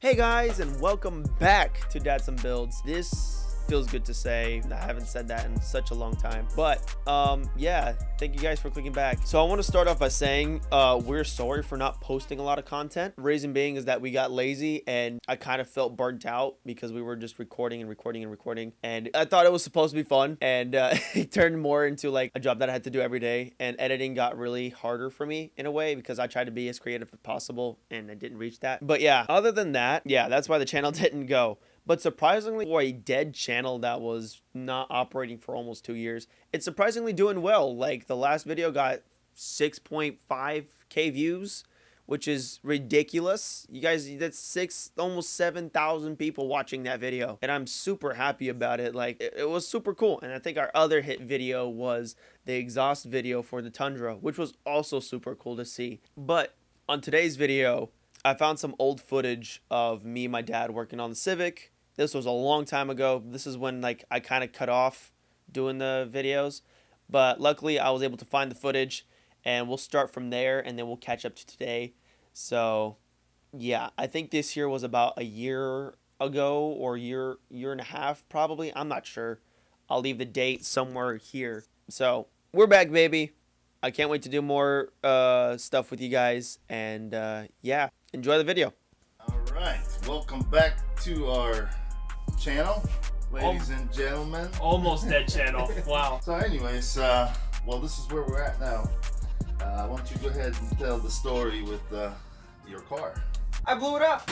Hey guys, and welcome back to Dads and Builds. This feels good to say. I haven't said that in such a long time. But yeah, thank you guys for clicking back. So I want to start off by saying we're sorry for not posting a lot of content. The reason being is that we got lazy and I kind of felt burnt out because we were just recording. And I thought it was supposed to be fun, and it turned more into like a job that I had to do every day. And editing got really harder for me in a way because I tried to be as creative as possible and I didn't reach that. But yeah, other than that, yeah, that's why the channel didn't go. But surprisingly, for a dead channel that was not operating for almost 2 years, it's surprisingly doing well. Like, the last video got 6.5K views, which is ridiculous. You guys, that's almost 7,000 people watching that video. And I'm super happy about it. Like, it was super cool. And I think our other hit video was the exhaust video for the Tundra, which was also super cool to see. But on today's video, I found some old footage of me and my dad working on the Civic. This was a long time ago. This is when like I kind of cut off doing the videos. But luckily I was able to find the footage, and we'll start from there and then we'll catch up to today. So yeah, I think this year was about a year ago or year and a half probably. I'm not sure. I'll leave the date somewhere here. So we're back, baby. I can't wait to do more stuff with you guys, and yeah, enjoy the video. All right, welcome back to our channel, ladies and gentlemen. Almost dead channel. Wow. So anyways, well, this is where we're at now. Why don't you go ahead and tell the story with your car? I blew it up.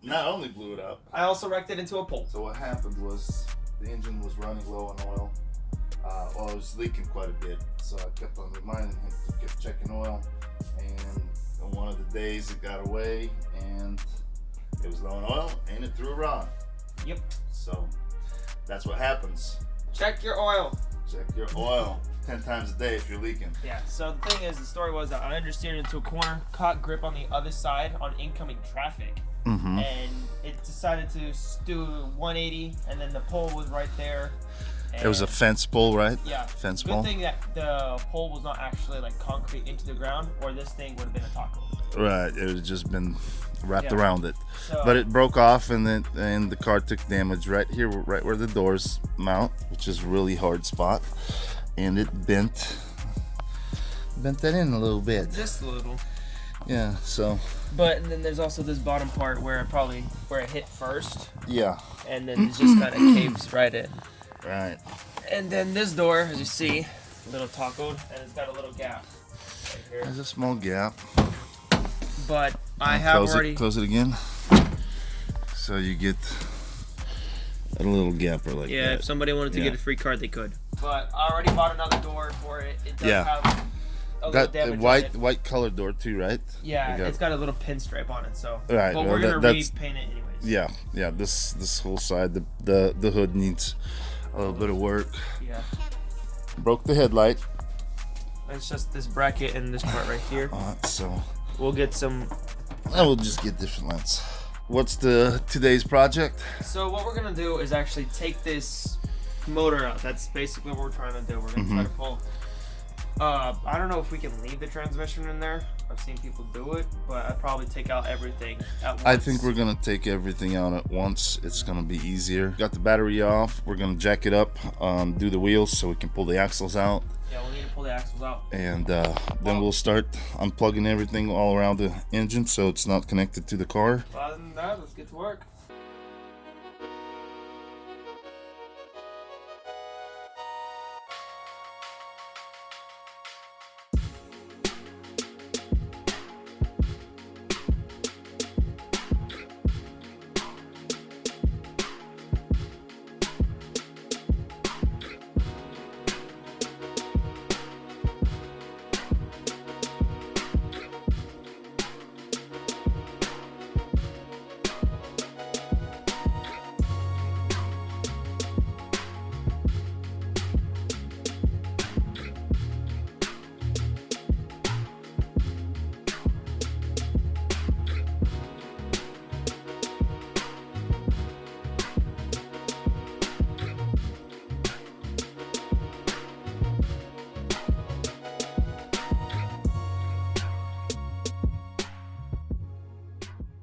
Not only blew it up, I also wrecked it into a pole. so what happened was the engine was running low on oil. Well, it was leaking quite a bit, so I kept on reminding him to keep checking oil. And on one of the days it got away and it was low on oil and it threw a rod. Yep. So that's what happens. Check your oil. Check your oil 10 times a day if you're leaking. Yeah, so the thing is, the story was that I understeered into a corner, caught grip on the other side on incoming traffic, Mm-hmm. and it decided to do 180, and then the pole was right there. It was a fence pole, right? Yeah. Fence Good pole. thing that the pole was not actually like concrete into the ground, or this thing would have been a taco. Right, it had just been wrapped Yeah. around it. So, But it broke off, and the car took damage right here, right where the doors mount, which is a really hard spot, and it bent that in a little bit. just a little. Yeah, so But and then there's also this bottom part where it hit first, yeah, and then it just kind of caves right in. right. And then this door, as you see, a little tacoed, and it's got a little gap right here. There's a small gap. But I have already. Close it again. So you get a little gapper like Yeah, that. if somebody wanted to Yeah. get a free card, they could. But I already bought another door for it. It does Yeah. have a little Got a damage on it. white colored door too, right? Yeah, We got- it's got a little pinstripe on it, so. Right, But well, we're gonna that's- repaint it anyways. Yeah. This whole side, the hood needs a little bit of work. Yeah. Broke the headlight. It's just this bracket and this part right here. So We'll get some. I will just get different lens. What's today's project? So what we're gonna do is actually take this motor out. That's basically what we're trying to do. We're gonna try to pull. I don't know if we can leave the transmission in there. I've seen people do it, but I'd probably take out everything at once. I think we're gonna take everything out at once. It's gonna be easier. Got the battery off. We're gonna jack it up, do the wheels so we can pull the axles out, Yeah, we'll need to pull the axles out. and then we'll start unplugging everything all around the engine so it's not connected to the car. But other than that, let's get to work.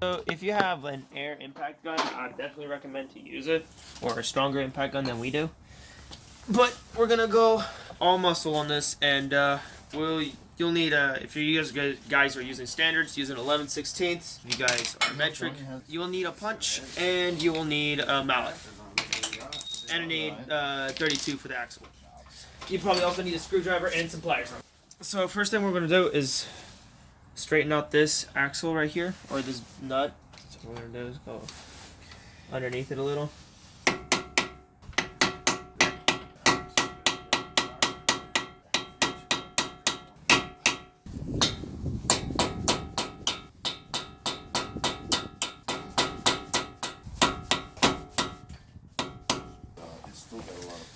So if you have an air impact gun, I definitely recommend to use it, or a stronger impact gun than we do. But we're gonna go all muscle on this, and you'll need if you guys are using standards, use an 11/16. If you guys are metric, you will need a punch, and you will need a mallet, and you need 32 for the axle. You probably also need a screwdriver and some pliers. So first thing we're gonna do is straighten out this axle right here, or this nut. So what we're gonna do is go underneath it a little.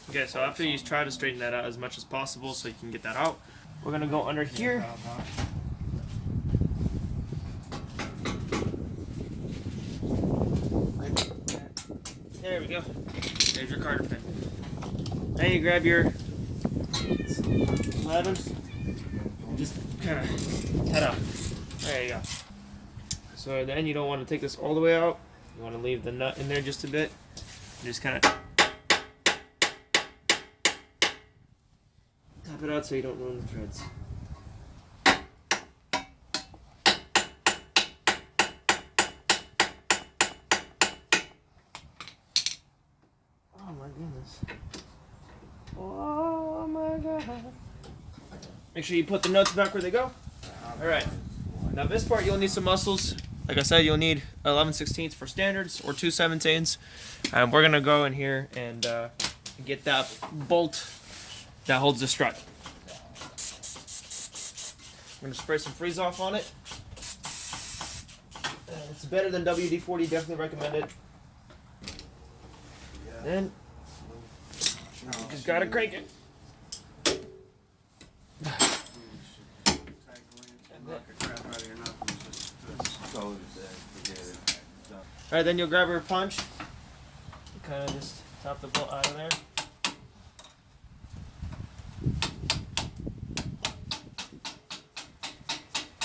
Okay, so after you try to straighten that out as much as possible so you can get that out, we're gonna go under here. There we go. There's your carter pin. Now you grab your 11s. Just kind of head out. There you go. So then you don't want to take this all the way out. You want to leave the nut in there just a bit. Just kind of tap it out so you don't ruin the threads. Oh my goodness. Oh my god. Make sure you put the nuts back where they go. Alright. Now this part you'll need some muscles. Like I said, you'll need 11/16 for standards or 2/17. We're gonna go in here and get that bolt that holds the strut. I'm gonna spray some freeze off on it. It's better than WD-40, definitely recommend it. Then you just gotta crank it. Alright, then you'll grab your punch. Kind of just top the bolt out of there.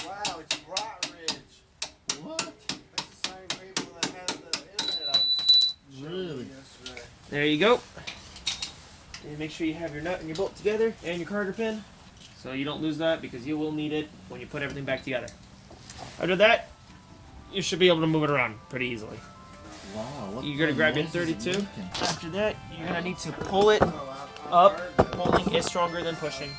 Wow, it's Rot Ridge. What? That's the same people that had the internet I was really yesterday. There you go. And make sure you have your nut and your bolt together and your carter pin, so you don't lose that because you will need it when you put everything back together. After that, you should be able to move it around pretty easily. Wow. You're gonna grab your 32. After that, you're gonna need to pull it up. Pulling is stronger than pushing.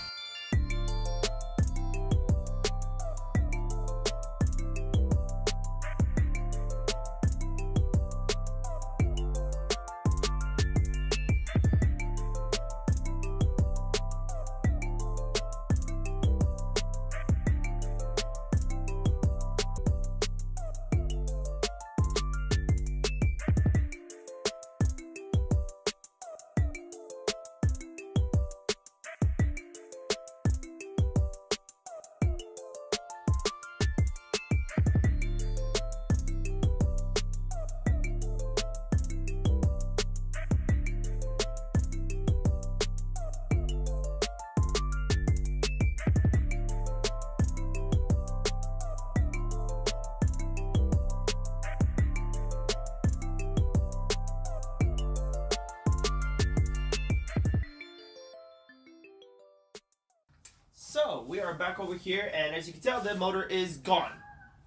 So we are back over here, and as you can tell, the motor is gone.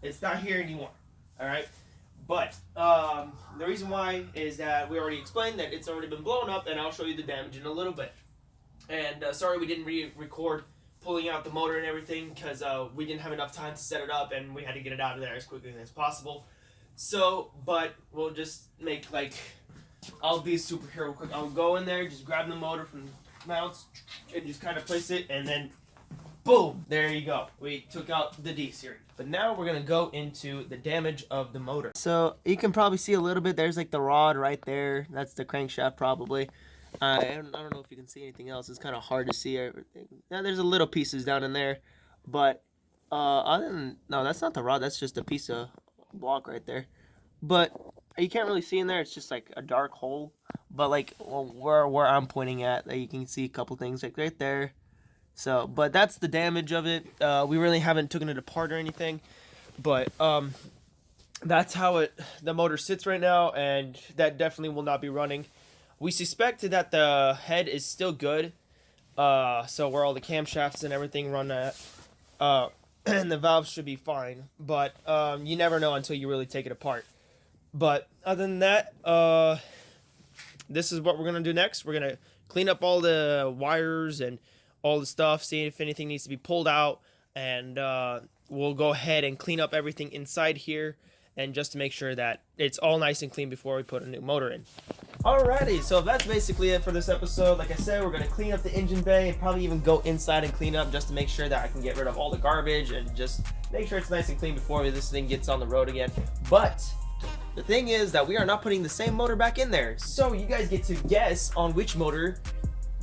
It's not here anymore. All right, but the reason why is that we already explained that it's already been blown up, and I'll show you the damage in a little bit. And sorry we didn't record pulling out the motor and everything because we didn't have enough time to set it up, and we had to get it out of there as quickly as possible. So, but we'll just make like I'll be superhero quick. I'll go in there, just grab the motor from the mounts, and just kind of place it, and then boom, there you go. We took out the D series. But now we're gonna go into the damage of the motor. So you can probably see a little bit. There's like the rod right there. That's the crankshaft probably. I don't know if you can see anything else. It's kind of hard to see everything. Now there's a little pieces down in there, but other than no, that's not the rod. That's just a piece of block right there. But you can't really see in there. It's just like a dark hole. But like where I'm pointing at, you can see a couple things like right there. So, but that's the damage of it. We really haven't taken it apart or anything. But that's how the motor sits right now, and that definitely will not be running. We suspect that the head is still good, so where all the camshafts and everything run at, and the valves should be fine. But you never know until you really take it apart. But other than that, this is what we're gonna do next. We're gonna clean up all the wires and all the stuff, see if anything needs to be pulled out, and we'll go ahead and clean up everything inside here, and just to make sure that it's all nice and clean before we put a new motor in. Alrighty, so that's basically it for this episode. Like I said, we're gonna clean up the engine bay and probably even go inside and clean up just to make sure that I can get rid of all the garbage and just make sure it's nice and clean before this thing gets on the road again. But the thing is that we are not putting the same motor back in there. So you guys get to guess on which motor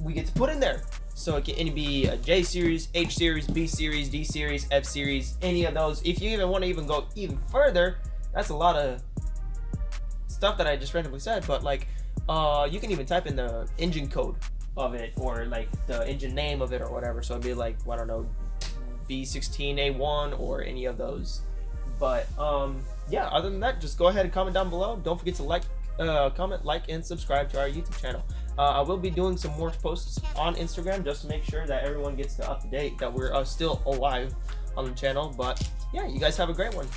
we get to put in there. So it can be a J series, H series, B series, D series, F series, any of those. If you even want to even go even further, that's a lot of stuff that I just randomly said, but like you can even type in the engine code of it, or like the engine name of it or whatever. So it'd be like, I don't know, V16A1 or any of those. But yeah, other than that, just go ahead and comment down below. Don't forget to comment, like, and subscribe to our YouTube channel. I will be doing some more posts on Instagram just to make sure that everyone gets up to date, that we're still alive on the channel. But yeah, you guys have a great one.